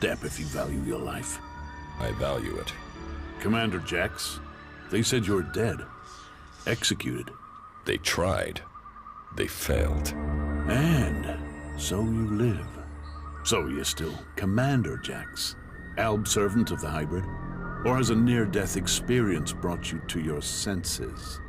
step if you value your life. I value it. Commander Jax, they said you're dead. Executed. They tried. They failed. And so you live. So you're still Commander Jax, Alb servant of the hybrid? Or has a near-death experience brought you to your senses?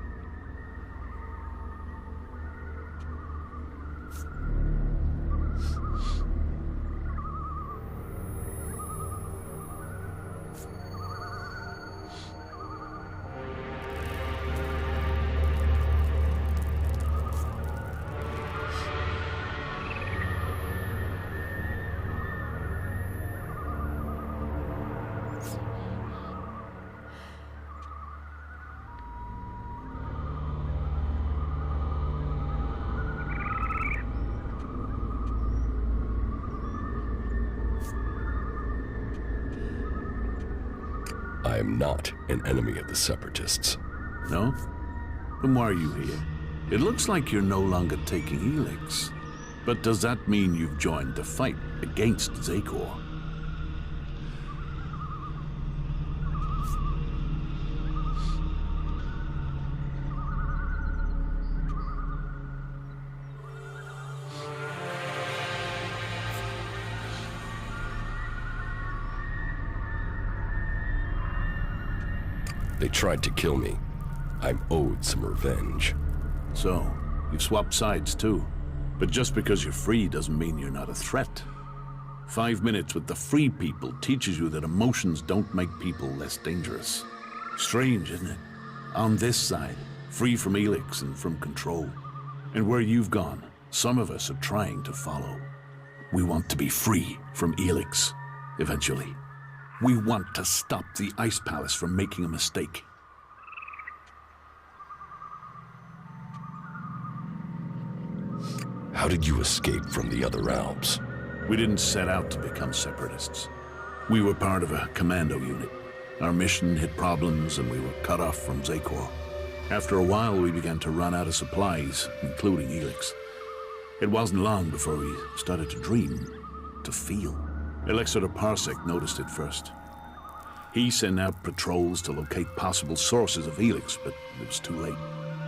I am not an enemy of the Separatists. No? Then why are you here? It looks like you're no longer taking Elex. But does that mean you've joined the fight against Zakor? They tried to kill me. I'm owed some revenge. So, you've swapped sides too. But just because you're free doesn't mean you're not a threat. 5 minutes with the free people teaches you that emotions don't make people less dangerous. Strange, isn't it? On this side, free from Elex and from control. And where you've gone, some of us are trying to follow. We want to be free from Elex, eventually. We want to stop the Ice Palace from making a mistake. How did you escape from the other Alps? We didn't set out to become separatists. We were part of a commando unit. Our mission hit problems and we were cut off from Zakor. After a while, we began to run out of supplies, including Elex. It wasn't long before we started to dream, to feel. Elexator Parsec noticed it first. He sent out patrols to locate possible sources of Elex, but it was too late.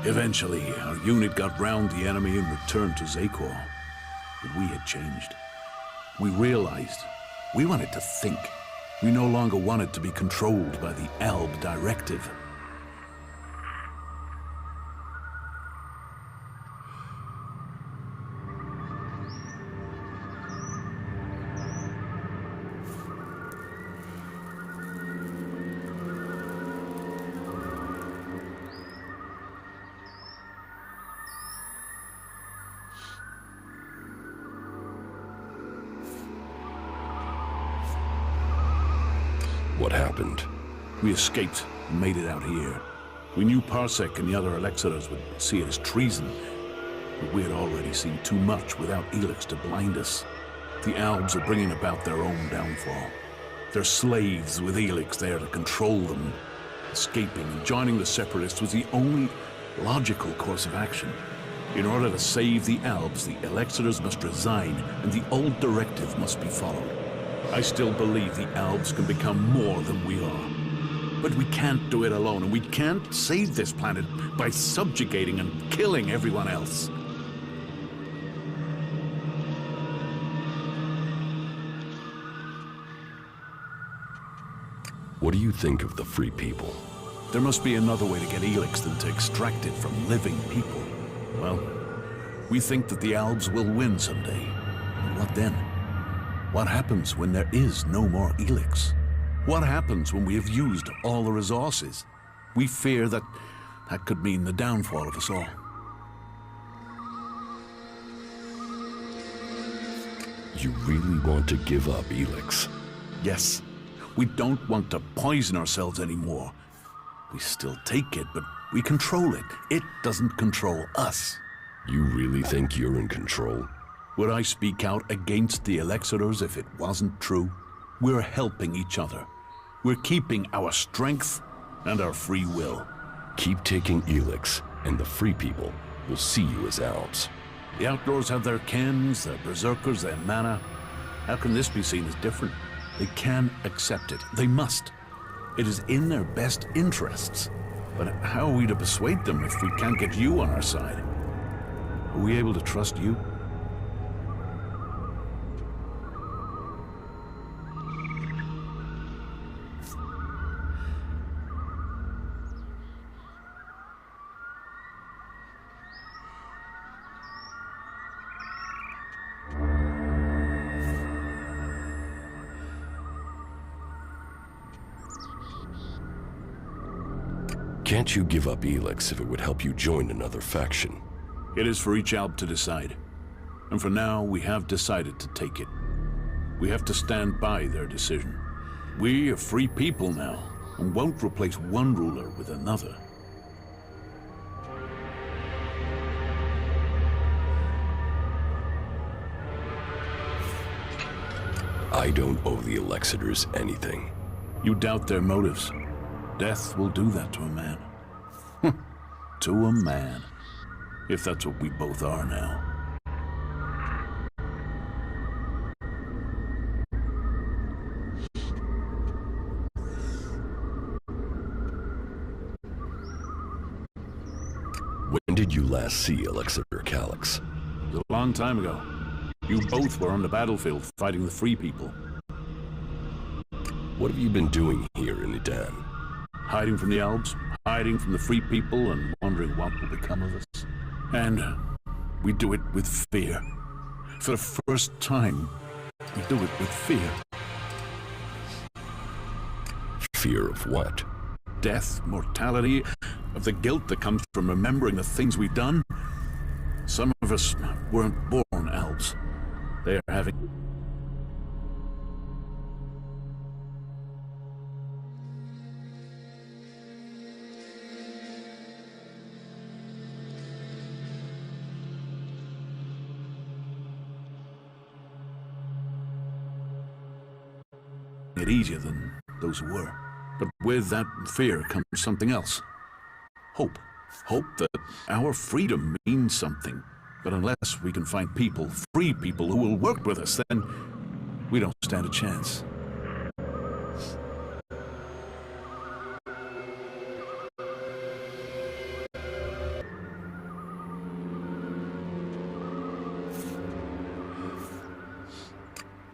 Eventually, our unit got round the enemy and returned to Zakor. But we had changed. We realized we wanted to think. We no longer wanted to be controlled by the Alb directive. What happened? We escaped and made it out here. We knew Parsec and the other Elexitors would see it as treason, but we had already seen too much without Elex to blind us. The Albs are bringing about their own downfall. They're slaves with Elex there to control them. Escaping and joining the Separatists was the only logical course of action. In order to save the Albs, the Elexitors must resign, and the old directive must be followed. I still believe the Albs can become more than we are. But we can't do it alone, and we can't save this planet by subjugating and killing everyone else. What do you think of the Free People? There must be another way to get Elex than to extract it from living people. Well, we think that the Albs will win someday. And what then? What happens when there is no more Elex? What happens when we have used all the resources? We fear that that could mean the downfall of us all. You really want to give up Elex? Yes. We don't want to poison ourselves anymore. We still take it, but we control it. It doesn't control us. You really think you're in control? Would I speak out against the Elexitors if it wasn't true? We're helping each other. We're keeping our strength and our free will. Keep taking Elex, and the Free People will see you as Alps. The Outdoors have their Kens, their Berserkers, their Mana. How can this be seen as different? They can accept it. They must. It is in their best interests. But how are we to persuade them if we can't get you on our side? Are we able to trust you? Can't you give up Elex if it would help you join another faction? It is for each Alp to decide. And for now, we have decided to take it. We have to stand by their decision. We are free people now, and won't replace one ruler with another. I don't owe the Elexitors anything. You doubt their motives. Death will do that to a man. To a man. If that's what we both are now. When did you last see Elexiter Calyx? It was a long time ago. You both were on the battlefield fighting the Free People. What have you been doing here in Idan? Hiding from the Alps, hiding from the Free People, and wondering what will become of us. And we do it with fear. For the first time, we do it with fear. Fear of what? Death, mortality, of the guilt that comes from remembering the things we've done. Some of us weren't born Alps. They are having... it easier than those who were. But with that fear comes something else. Hope. Hope that our freedom means something. But unless we can find people, free people, who will work with us, then we don't stand a chance.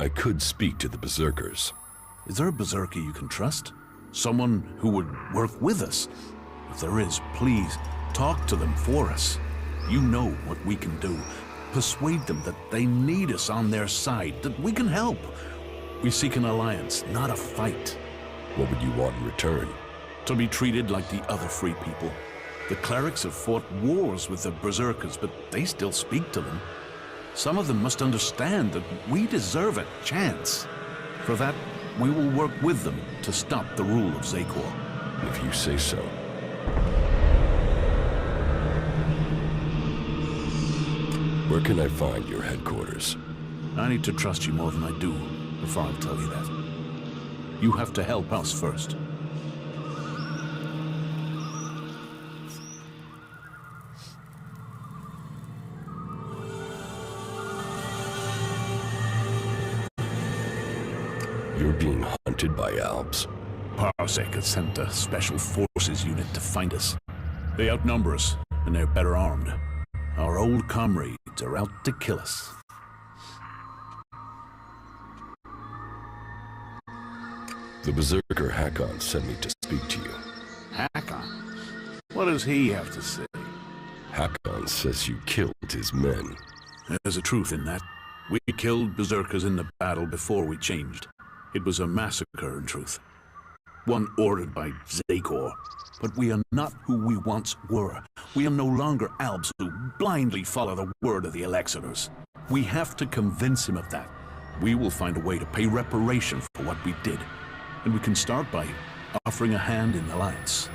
I could speak to the Berserkers. Is there a Berserker you can trust? Someone who would work with us? If there is, please, talk to them for us. You know what we can do. Persuade them that they need us on their side, that we can help. We seek an alliance, not a fight. What would you want in return? To be treated like the other free people. The clerics have fought wars with the Berserkers, but they still speak to them. Some of them must understand that we deserve a chance. For that, we will work with them to stop the rule of Zakor. If you say so. Where can I find your headquarters? I need to trust you more than I do before I'll tell you that. You have to help us first. You're being hunted by Alps. Parsec has sent a special forces unit to find us. They outnumber us, and they're better armed. Our old comrades are out to kill us. The Berserker Hakon sent me to speak to you. Hakon? What does he have to say? Hakon says you killed his men. There's a truth in that. We killed Berserkers in the battle before we changed. It was a massacre, in truth. One ordered by Zakor. But we are not who we once were. We are no longer Alps who blindly follow the word of the Elexitors. We have to convince him of that. We will find a way to pay reparation for what we did. And we can start by offering a hand in the alliance.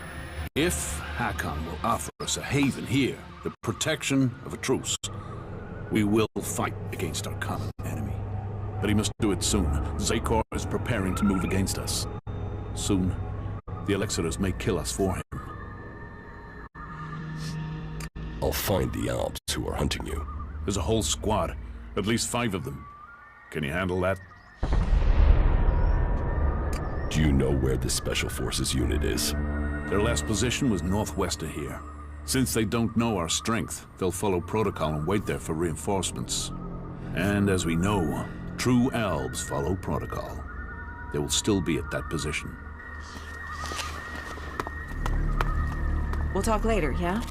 If Hakon will offer us a haven here, the protection of a truce, we will fight against our common enemy. But he must do it soon. Zakor is preparing to move against us. Soon, the Elexitors may kill us for him. I'll find the Alps who are hunting you. There's a whole squad. At least 5 of them. Can you handle that? Do you know where the Special Forces unit is? Their last position was northwest of here. Since they don't know our strength, they'll follow protocol and wait there for reinforcements. And as we know, true elves follow protocol. They will still be at that position. We'll talk later, yeah?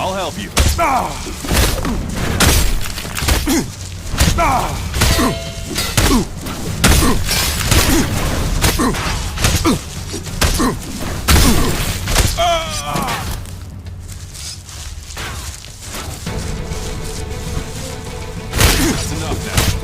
I'll help you. That's enough now.